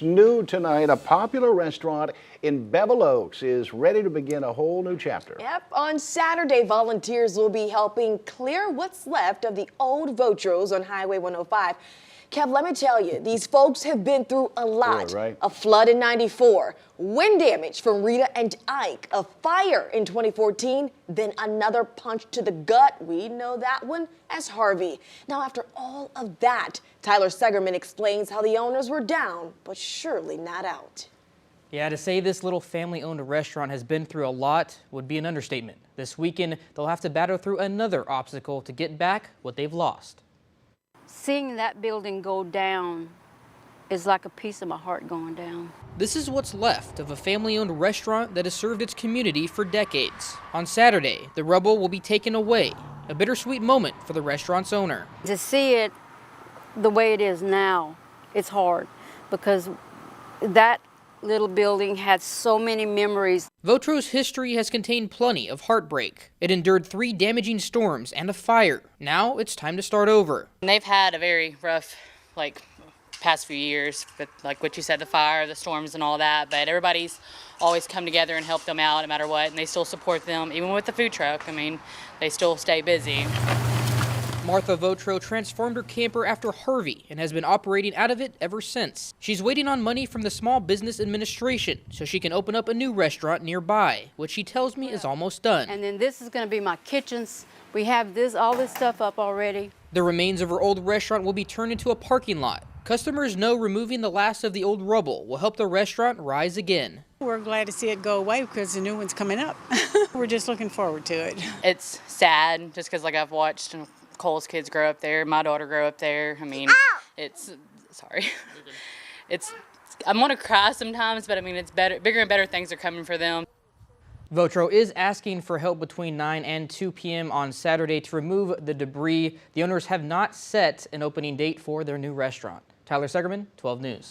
New tonight, a popular restaurant in Bevil Oaks is ready to begin a whole new chapter. Yep, on Saturday, volunteers will be helping clear what's left of the old Vautrots on Highway 105. Kev, let me tell you, these folks have been through a lot. Sure, right? A flood in '94, wind damage from Rita and Ike, a fire in 2014, then another punch to the gut. We know that one as Harvey. Now, after all of that, Tyler Segerman explains how the owners were down, but surely not out. Yeah, to say this little family-owned restaurant has been through a lot would be an understatement. This weekend, they'll have to battle through another obstacle to get back what they've lost. Seeing that building go down is like a piece of my heart going down. This is what's left of a family-owned restaurant that has served its community for decades. On Saturday, the rubble will be taken away, a bittersweet moment for the restaurant's owner. To see it the way it is now, it's hard because that little building had so many memories. Vautrot's history has contained plenty of heartbreak. It endured 3 damaging storms and a fire. Now it's time to start over. They've had a very rough, past few years, but like what you said, the fire, the storms and all that, but everybody's always come together and helped them out no matter what, and they still support them, even with the food truck. I mean, they still stay busy. Martha Vautrot transformed her camper after Harvey and has been operating out of it ever since. She's waiting on money from the Small Business Administration so she can open up a new restaurant nearby, which she tells me is almost done. And then this is going to be my kitchens. We have all this stuff up already. The remains of her old restaurant will be turned into a parking lot. Customers know removing the last of the old rubble will help the restaurant rise again. We're glad to see it go away because the new one's coming up. We're just looking forward to it. It's sad just because I've watched Cole's kids grow up there, my daughter grow up there. I mean, sorry. I'm gonna cry sometimes, but I mean, it's bigger and better things are coming for them. Vautrot is asking for help between 9 and 2 p.m. on Saturday to remove the debris. The owners have not set an opening date for their new restaurant. Tyler Segerman, 12 News.